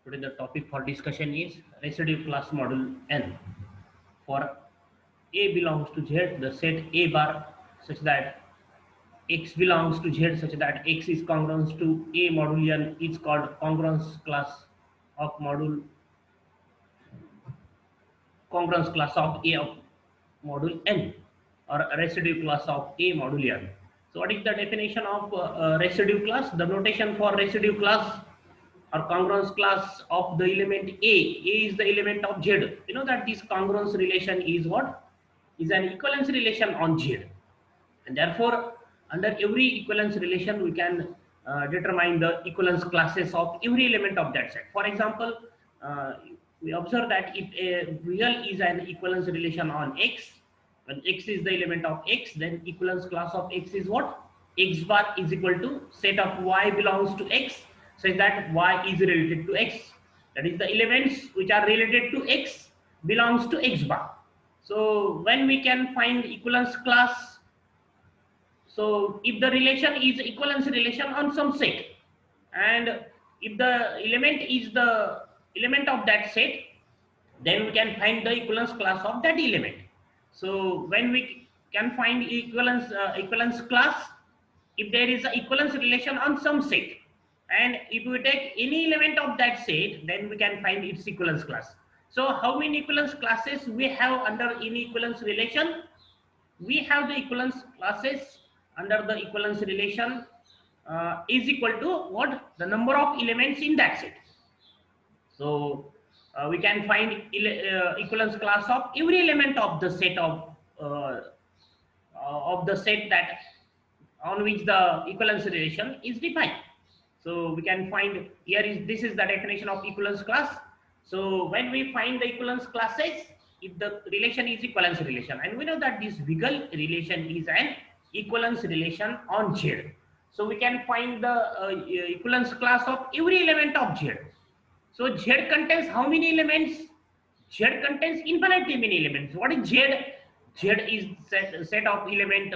Today the topic for discussion is residue class module N. For A belongs to Z, the set A bar such that X belongs to Z such that X is congruent to A module N is called of module congruence class of A of module N, or residue class of A module N. So what is the definition of residue class? The notation for residue class or congruence class of the element A. A is the element of Z. You know that this congruence relation is what? Is an equivalence relation on Z. And therefore, under every equivalence relation, we can determine the equivalence classes of every element of that set. For example, uh, we observe that if a real is an equivalence relation on X, when X is the element of X, then equivalence class of X is what? X bar is equal to set of Y belongs to X, such that Y is related to X. That is, the elements which are related to X belongs to X bar. So when we can find equivalence class, so if the relation is equivalence relation on some set, and if the element is the element of that set, then we can find the equivalence class of that element. So when we can find equivalence class, if there is a equivalence relation on some set, and if we take any element of that set, then we can find its equivalence class. So how many equivalence classes we have under any equivalence relation? We have the equivalence classes under the equivalence relation is equal to what? The number of elements in that set. So we can find equivalence class of every element of the set of the set that on which the equivalence relation is defined. So we can find here is this is the definition of equivalence class. So when we find the equivalence classes, if the relation is equivalence relation, and we know that this Wiggle relation is an equivalence relation on Z. So we can find the equivalence class of every element of Z. So Z contains how many elements? Z contains infinitely many elements. What is Z? Z is set of element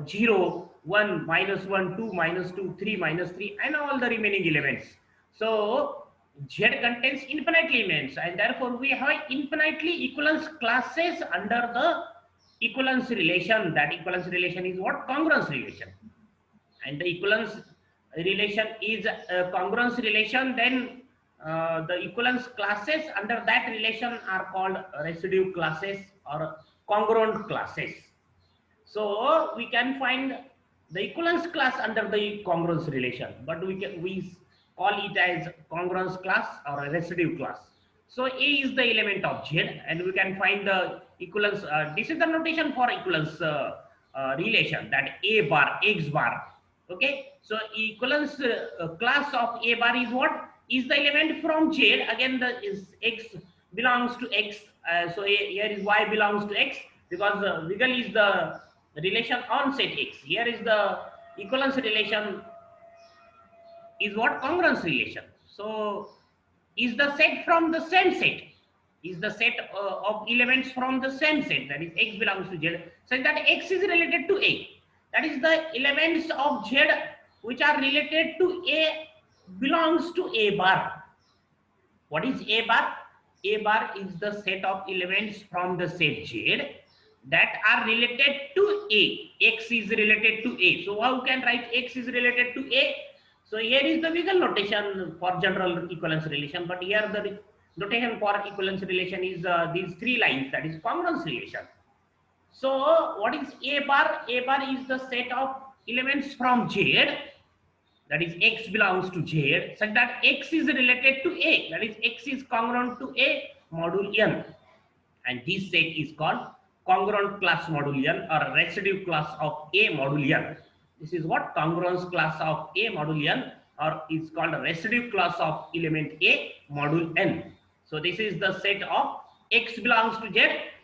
0, 1, -1, 2, -2, 3, -3, and all the remaining elements. So Z contains infinitely elements, and therefore we have infinitely equivalence classes under the equivalence relation. That equivalence relation is what? Congruence relation. And the equivalence relation is a congruence relation, then the equivalence classes under that relation are called residue classes or congruent classes. So we can find the equivalence class under the congruence relation, but we call it as congruence class or a residue class. So A is the element of Z, and we can find the equivalence. This is the notation for equivalence relation, that A bar, X bar. Okay, so equivalence class of A bar is what? Is the element from Z. Again, the is X belongs to X. So here is Y belongs to X, because Wiggle is the relation on set X. Here is the equivalence relation is what? Congruence relation. So is the set from the same set, is the set of elements from the same set, that is X belongs to Z, such that X is related to A. That is, the elements of Z which are related to A belongs to A bar. What is A bar? A bar is the set of elements from the set Z that are related to A. X is related to A. So how can write X is related to A? So here is the Wiggle notation for general equivalence relation, but here the notation for equivalence relation is these three lines, that is congruence relation. So what is A bar? A bar is the set of elements from Z, that is X belongs to Z, such that X is related to A, that is X is congruent to A module N, and this set is called congruent class module N or residue class of A module N. This is what? Congruence class of A module N, or is called a residue class of element A module N. So this is the set of X belongs to Z,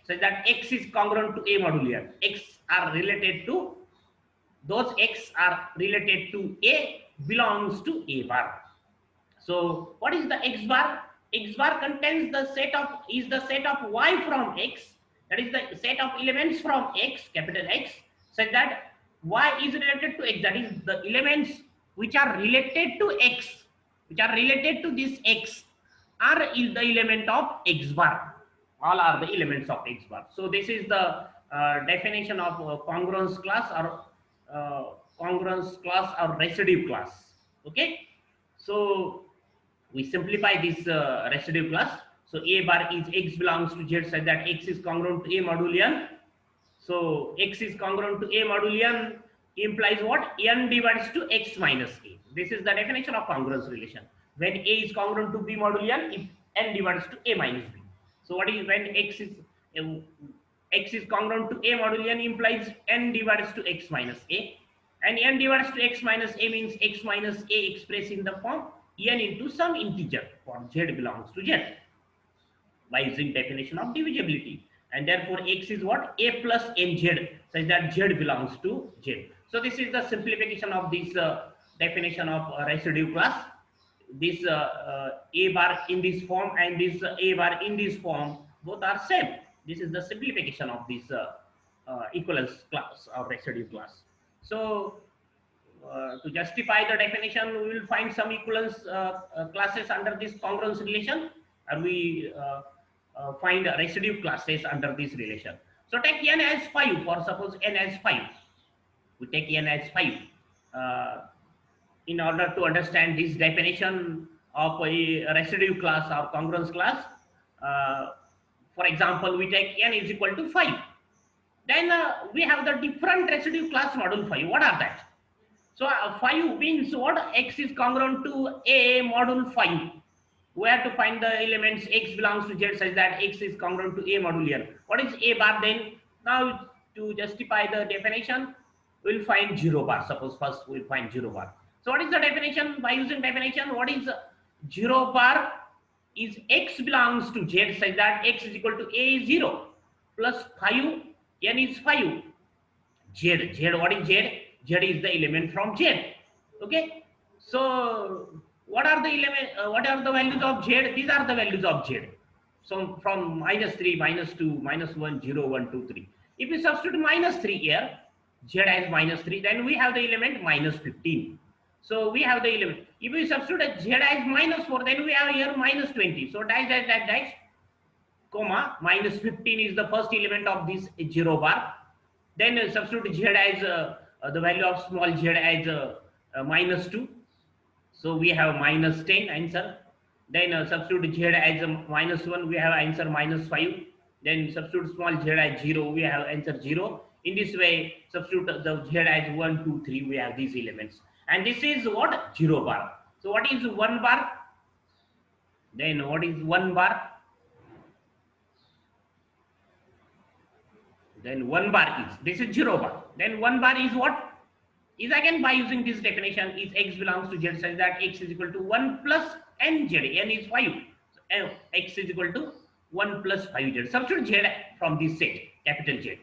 such that X is congruent to A module N. X are related to, those X are related to A belongs to A bar. So what is the X bar? X bar contains the set of, is the set of Y from X, that is the set of elements from X, capital X, such that Y is related to X, that is the elements which are related to X, which are related to this X, are is the element of X bar. All are the elements of X bar. So this is the definition of congruence class or residue class. Okay, so we simplify this residue class. So A bar is X belongs to Z such that X is congruent to A modulo N. So X is congruent to A modulo N implies what? N divides to X minus A. This is the definition of congruence relation. When A is congruent to B modulo N, if N divides to A minus B. So what is when X is congruent to A modulo N implies N divides to X minus A. And N divides to X minus A means X minus A expressed in the form N into some integer for Z belongs to Z by using definition of divisibility. And therefore X is what? A plus NZ such that Z belongs to Z. So this is the simplification of this definition of residue class. This A bar in this form and this A bar in this form both are same. This is the simplification of this equivalence class or residue class. So to justify the definition, we will find some equivalence classes under this congruence relation, and we find residue classes under this relation. So take N as 5, for suppose N as 5. We take N as 5. In order to understand this definition of a residue class or congruence class, for example, we take N is equal to 5. Then we have the different residue class module 5. What are that? So 5 means what? X is congruent to A module 5. We have to find the elements X belongs to Z such that X is congruent to A modulo N. What is A bar then? Now to justify the definition, we'll find 0 bar. Suppose first we'll find 0 bar. So what is the definition? By using definition, what is 0 bar? Is X belongs to Z such that X is equal to A is 0 plus 5, N is 5. Z, what is Z? Z is the element from Z. Okay, so what are the values of Z? These are the values of Z. So from -3, -2, -1, 0, 1, 2, 3. If we substitute -3 here, Z as -3, then we have the element -15. So we have the element. If we substitute Z as -4, then we have here -20. So dash, comma, -15 is the first element of this 0 bar. Then substitute Z as the value of small z as -2. So we have -10 answer. Then substitute z as -1, we have answer -5. Then substitute small z as 0, we have answer 0. In this way, substitute the z as 1, 2, 3, we have these elements. And this is what? 0 bar. So what is 1 bar? Then what is 1 bar? Then 1 bar is, this is 0 bar. Then 1 bar is what? Is again by using this definition, is X belongs to Z such that X is equal to 1 plus NZ. N is 5. So X is equal to 1 plus 5Z. Substitute Z from this set, capital Z.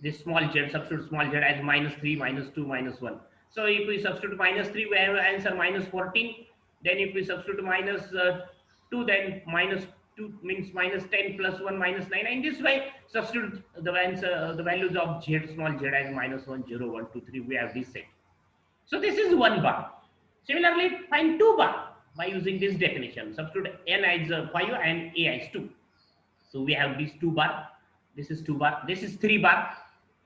This small z, substitute small z as -3, -2, -1. So if we substitute -3, we have answer -14. Then if we substitute -2, then -2 means -10 plus 1 -9. And this way, substitute the answer, the values of z, small z as -1, 0, 1, 2, 3. We have this set. So this is 1 bar. Similarly, find 2 bar by using this definition. Substitute n as 5 and a as 2. So we have these 2 bar. This is 2 bar. This is 3 bar.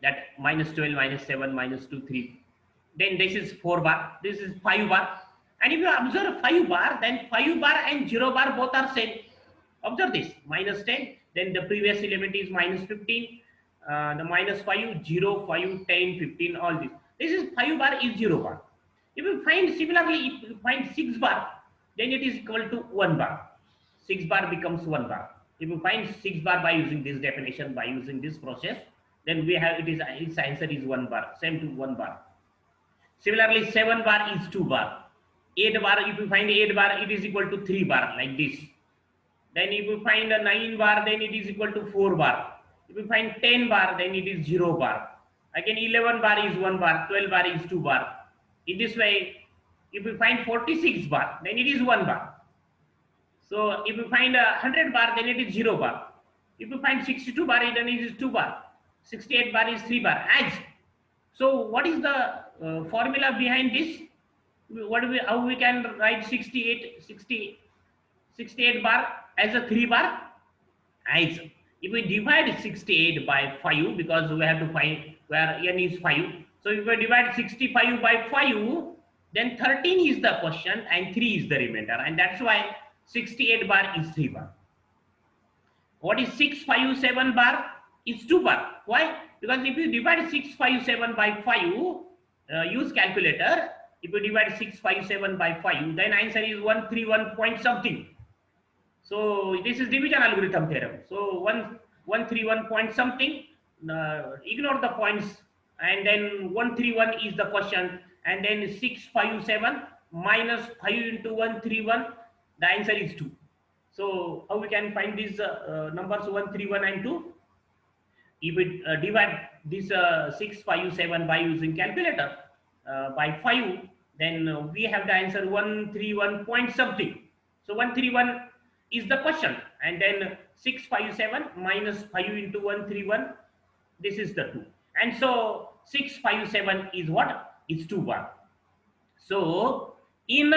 That -12, -7, -2, 3. Then this is 4 bar. This is 5 bar. And if you observe 5 bar, then 5 bar and 0 bar both are same. Observe this, -10. Then the previous element is -15. The -5, 0, 5, 10, 15. All this. This is 5 bar is 0 bar. If you find similarly, if you find 6 bar, then it is equal to 1 bar. 6 bar becomes 1 bar. If you find 6 bar by using this definition, by using this process, then we have its answer is 1 bar, same to 1 bar. Similarly, 7 bar is 2 bar. 8 bar, if you find 8 bar, it is equal to 3 bar, like this. Then if you find a 9 bar, then it is equal to 4 bar. If you find 10 bar, then it is 0 bar. Again, 11 bar is 1 bar, 12 bar is 2 bar. In this way, if you find 46 bar, then it is 1 bar. So if you find 100 bar, then it is 0 bar. If you find 62 bar, then it is 2 bar. 68 bar is 3 bar. As so, what is the formula behind this? How we can write 68 68 bar as a 3 bar. As if we divide 68 by 5, because we have to find where n is 5. So if we divide 65 by 5, then 13 is the question and 3 is the remainder. And that's why 68 bar is 3 bar. What is 657 bar? It's 2 bar. Why? Because if you divide 657 by 5, use calculator. If you divide 657 by 5, then answer is 131 point something. So this is division algorithm theorem. So 131 point something. Ignore the points, and then 131 is the question, and then 657 minus 5 into 131. The answer is 2. So how we can find these numbers 131 and 2? If we divide this 657 by using calculator by 5, then we have the answer 131 point something. So 131 is the question, and then 657 minus 5 into 131, this is the 2. And so 657 is what? It's 2 bar. So in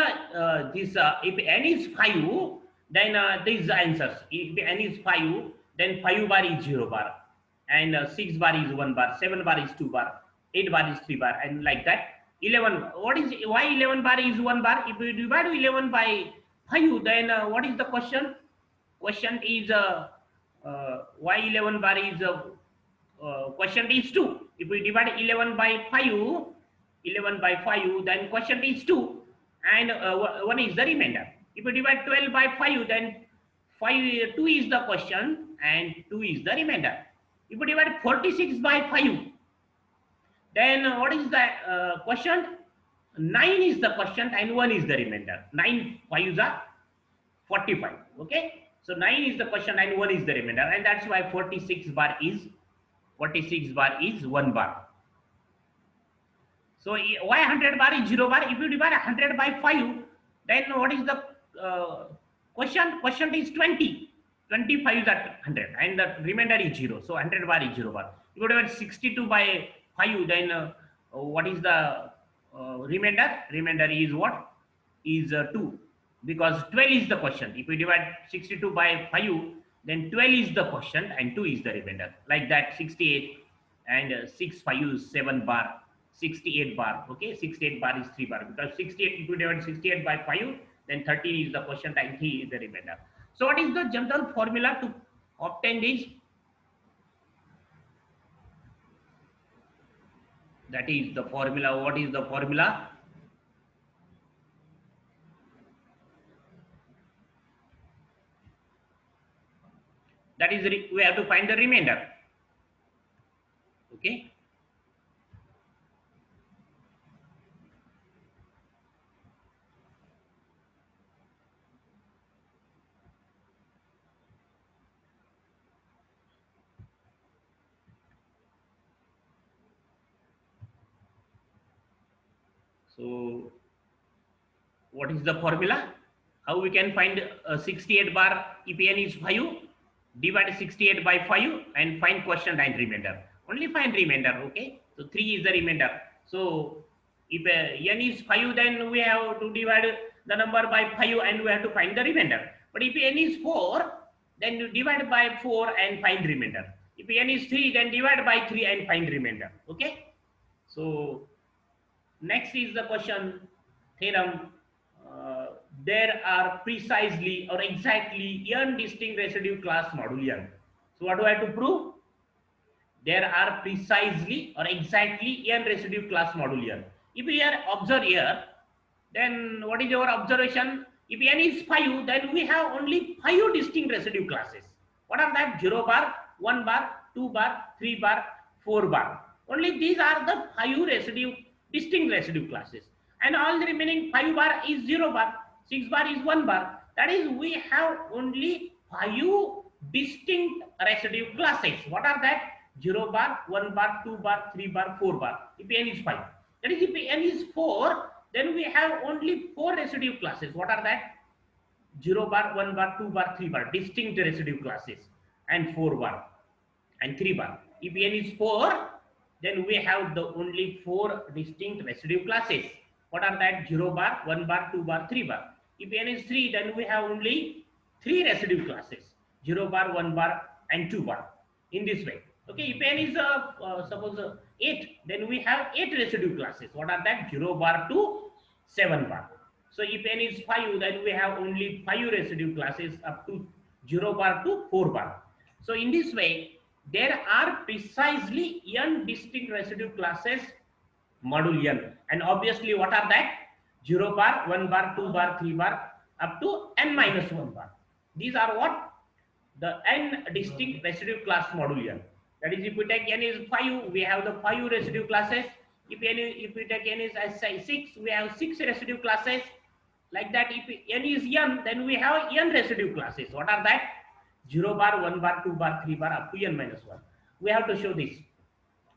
this if n is 5, then these answers. If n is 5, then 5 bar is 0 bar, and 6 bar is 1 bar, 7 bar is 2 bar, 8 bar is 3 bar, and like that. 11, what is, why 11 bar is 1 bar? If we divide 11 by 5, then what is the question? Question is why 11 bar is question is 2. If we divide 11 by 5, then question is 2, and 1 is the remainder. If we divide 12 by 5, then 2 is the question and 2 is the remainder. If we divide 46 by 5, then what is the question? 9 is the question and 1 is the remainder. 9 5s are 45. Okay, so 9 is the question and 1 is the remainder, and that's why 46 bar is 1 bar. So why 100 bar is 0 bar? If you divide 100 by 5, then what is the question? Question is 20. 25 is at 100 and the remainder is 0. So 100 bar is 0 bar. If you divide 62 by 5, then what is the remainder? Remainder is what? Is 2, because 12 is the question. If we divide 62 by 5, then 12 is the question and 2 is the remainder. Like that, 68 and 6 5 is 7 bar, 68 bar. Okay, 68 bar is 3 bar, because 68, if we divide 68 by 5, then 13 is the question and 3 is the remainder. So what is the general formula to obtain this? That is the formula. What is the formula? That is, we have to find the remainder. Okay. So what is the formula? How we can find 68 bar if n is 5? Divide 68 by 5 and find quotient and remainder. Only find remainder. Okay, so 3 is the remainder. So if n is 5, then we have to divide the number by 5 and we have to find the remainder. But if n is 4, then you divide by 4 and find remainder. If n is 3, then divide by 3 and find remainder. Okay, so next is the question theorem. There are precisely or exactly n distinct residue class moduli n. So what do I have to prove? There are precisely or exactly n residue class moduli n. If we are observe here, then what is our observation? If n is 5, then we have only 5 distinct residue classes. What are that? 0 bar, 1 bar, 2 bar, 3 bar, 4 bar. Only these are the 5 distinct residue classes. And all the remaining 5 bar is 0 bar, 6 bar is 1 bar. That is, we have only 5 distinct residue classes. What are that? 0 bar, 1 bar, 2 bar, 3 bar, 4 bar. If n is 5. That is, if n is 4, then we have only 4 residue classes. What are that? 0 bar, 1 bar, 2 bar, 3 bar. Distinct residue classes. And 4 bar and 3 bar. If n is 4, then we have the only 4 distinct residue classes. What are that? 0 bar, 1 bar, 2 bar, 3 bar. If n is 3, then we have only 3 residue classes, 0 bar, 1 bar, and 2 bar, in this way. Okay, if n is suppose 8, then we have 8 residue classes. What are that? 0 bar to 7 bar. So if n is 5, then we have only 5 residue classes up to 0 bar to 4 bar. So in this way, there are precisely n distinct residue classes module n, and obviously what are that? 0 bar, 1 bar, 2 bar, 3 bar, up to n minus 1 bar. These are what? The n distinct residue class module n. That is, if we take n is 5, we have the 5 residue classes. If we take n is, as say, 6, we have 6 residue classes. Like that, if n is n, then we have n residue classes. What are that? 0 bar, 1 bar, 2 bar, 3 bar, up to n minus 1. We have to show this,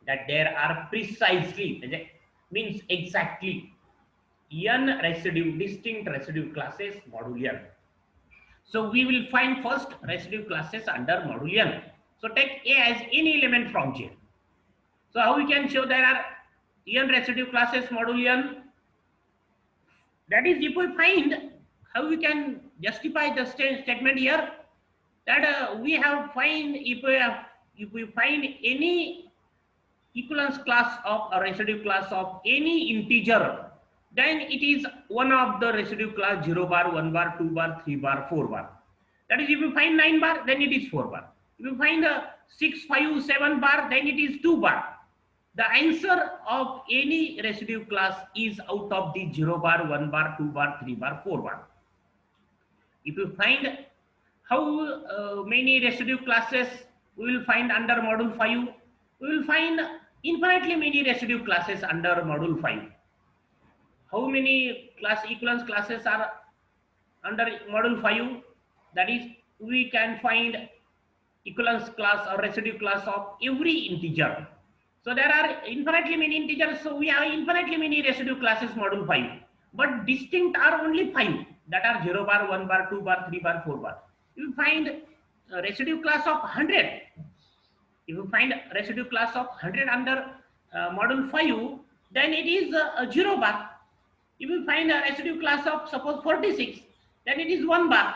that there are precisely, means exactly, n residue, distinct residue classes module n. So we will find first residue classes under module n. So take A as any element from J. So how we can show there are n residue classes module n? That is, if we find, how we can justify the statement here, that we have find, if we find any equivalence class of a residue class of any integer, then it is one of the residue class 0 bar, 1 bar, 2 bar, 3 bar, 4 bar. That is, if you find 9 bar, then it is 4 bar. If you find 6, 5, 7 bar, then it is 2 bar. The answer of any residue class is out of the 0 bar, 1 bar, 2 bar, 3 bar, 4 bar. If you find how many residue classes we will find under module 5, we will find infinitely many residue classes under module 5. How many equivalence classes are under module 5? That is, we can find equivalence class or residue class of every integer. So there are infinitely many integers, so we have infinitely many residue classes module 5. But distinct are only 5, that are 0 bar, 1 bar, 2 bar, 3 bar, 4 bar. You find a residue class of 100. If you find residue class of 100 under module 5, then it is 0 bar. If you find a residue class of suppose 46, then it is 1 bar.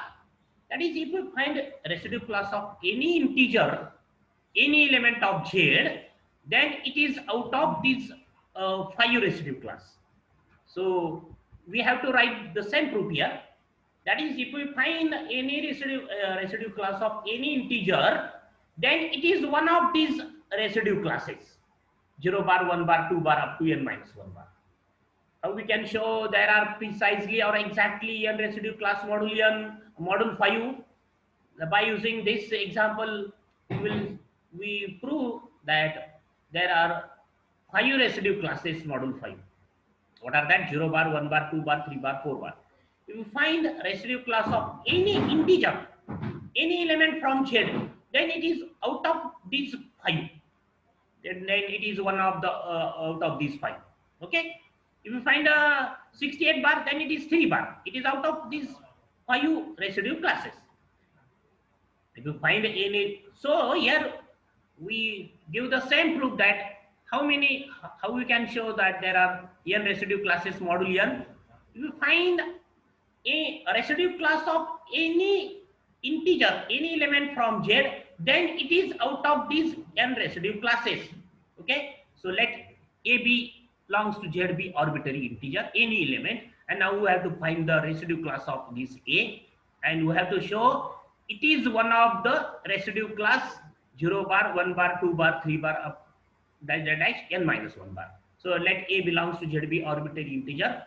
That is, if you find a residue class of any integer, any element of Z, then it is out of this 5 residue class. So we have to write the same proof here. That is, if we find any residue class of any integer, then it is one of these residue classes, 0 bar, 1 bar, 2 bar, up to n minus 1 bar. How we can show there are precisely or exactly n residue class module n, module 5? By using this example, we prove that there are 5 residue classes module 5. What are that? 0 bar, 1 bar, 2 bar, 3 bar, 4 bar. If you find residue class of any integer, any element from Z, then it is out of these 5. Then it is one of the out of these 5. Okay. If you find a 68 bar, then it is 3 bar. It is out of these 5 residue classes. If you find any, so here we give the same proof that how we can show that there are n residue classes module n. If you find a residue class of any integer, any element from Z, then it is out of these n residue classes. Okay, so let A belongs to Z be arbitrary integer, any element, and now we have to find the residue class of this A, and we have to show it is one of the residue class 0 bar, 1 bar, 2 bar, 3 bar, up dash n minus 1 bar. So let A belongs to Z be arbitrary integer.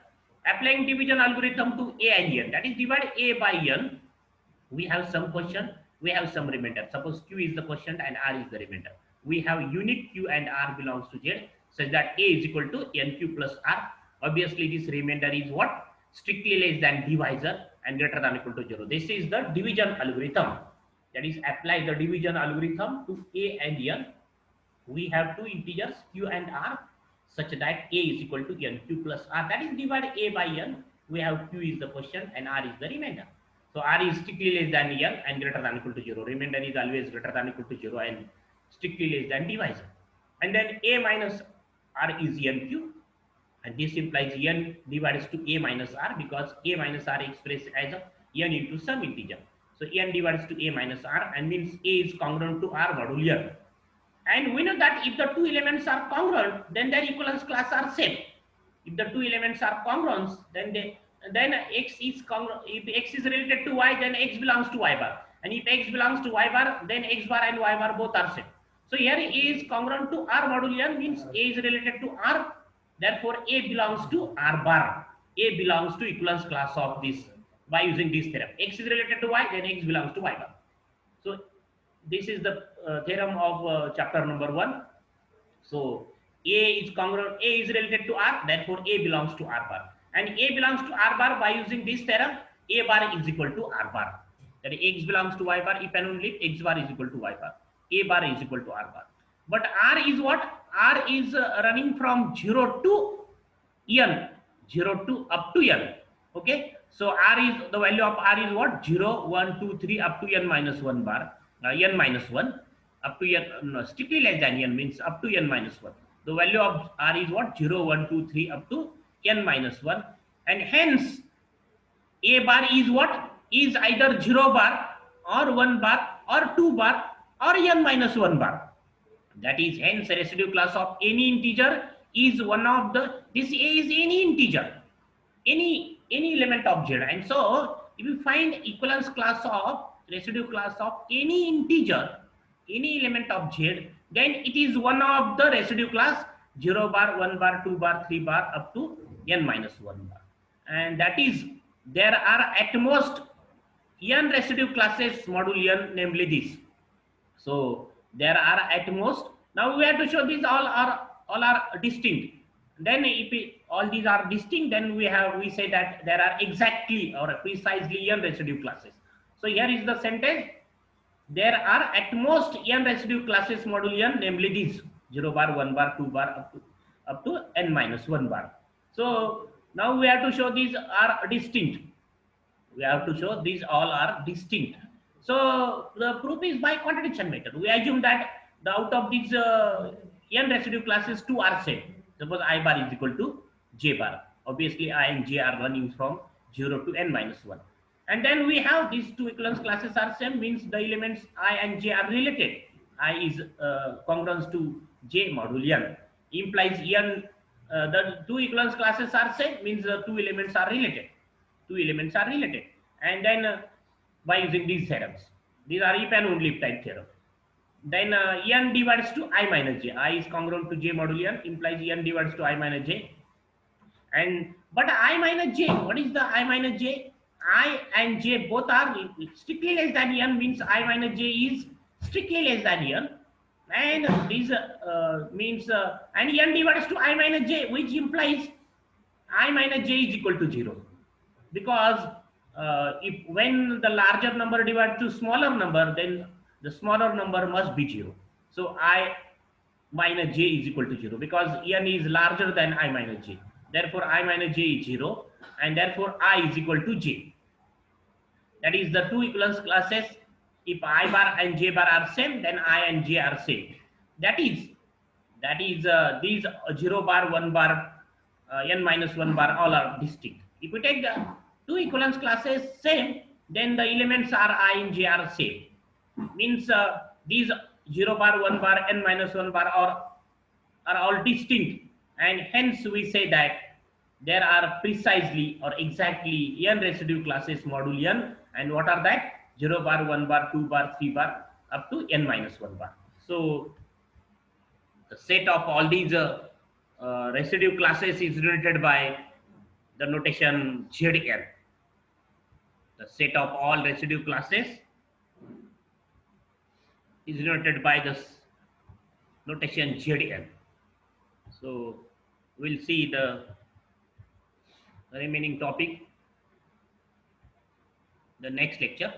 Applying division algorithm to A and n, that is, divide A by n. We have some quotient, we have some remainder. Suppose Q is the quotient and R is the remainder. We have unit Q and R belongs to Z, such that A is equal to NQ plus R. Obviously, this remainder is what? Strictly less than divisor and greater than or equal to 0. This is the division algorithm. That is, apply the division algorithm to A and n. We have two integers Q and R, such that A is equal to NQ plus R. That is, divide A by n. We have Q is the quotient and R is the remainder. So R is strictly less than n and greater than or equal to 0. Remainder is always greater than or equal to 0 and strictly less than divisor. And then A minus R is NQ, and this implies n divides to A minus R, because A minus R expressed as n into some integer. So n divides to a minus r, and means a is congruent to r modulo n. And we know that if the two elements are congruent, then their equivalence class are same. If the two elements are congruent, then x is congruent. If x is related to y, then x belongs to y bar. And if x belongs to y bar, then x bar and y bar both are same. So here a is congruent to r modulo n, means a is related to r. Therefore, a belongs to r bar. A belongs to equivalence class of this by using this theorem. X is related to y, then x belongs to y bar. So this is the theorem of chapter number 1. So a is congruent, a is related to r, therefore a belongs to r bar. And a belongs to r bar by using this theorem, a bar is equal to r bar. That is, x belongs to y bar, if and only if x bar is equal to y bar. A bar is equal to r bar. But r is what? R is running from 0 to n, 0 to up to n. Okay. So r is, the value of r is what? 0, 1, 2, 3 up to n minus 1 bar. N minus 1 up to n, no, strictly less than n means up to n minus 1. The value of r is what? 0, 1, 2, 3 up to n minus 1. And hence a bar is what? Is either 0 bar or 1 bar or 2 bar or n minus 1 bar. That is, hence residue class of any integer is one of the, this a is any integer, any element of z. And so if you find equivalence class of residue class of any integer, any element of z, then it is one of the residue class 0 bar, 1 bar, 2 bar, 3 bar up to n minus 1 bar. And that is, there are at most n residue classes modulo n, namely this. So there are at most, now we have to show these all are distinct. Then if all these are distinct, then we say that there are exactly or precisely n residue classes. So here is the sentence: there are at most n residue classes modulo n, namely these 0 bar, 1 bar, 2 bar up to n minus 1 bar. So now we have to show these are distinct. We have to show these all are distinct. So the proof is by contradiction method. We assume that the out of these n residue classes 2 are same. Suppose I bar is equal to j bar. Obviously I and j are running from 0 to n minus 1. And then we have these two equivalence classes are same, means the elements I and j are related. I is congruent to j modulo n, implies n, the two equivalence classes are same, means the two elements are related. Two elements are related. And then by using these theorems, these are if and only if type theorem. Then n divides to I minus j. I is congruent to j modulo n, implies n divides to I minus j. And but I minus j, what is the I minus j? I and j both are strictly less than n, means I minus j is strictly less than n. And this means and n divides to I minus j, which implies I minus j is equal to 0. Because if when the larger number divides to smaller number, then the smaller number must be 0. So I minus j is equal to 0, because n is larger than I minus j. Therefore I minus j is 0, and therefore I is equal to j. That is the two equivalence classes. If I bar and j bar are same, then I and j are same. That is these 0 bar, 1 bar, n minus 1 bar all are distinct. If we take the two equivalence classes same, then the elements are I and j are same. Means these 0 bar, 1 bar, n minus 1 bar are all distinct, and hence we say that there are precisely or exactly n residue classes modulo n. And what are that? 0 bar, 1 bar, 2 bar, 3 bar up to n minus 1 bar. So the set of all these residue classes is denoted by the notation Zn. The set of all residue classes is denoted by this notation Zn. So we'll see the remaining topic the next lecture.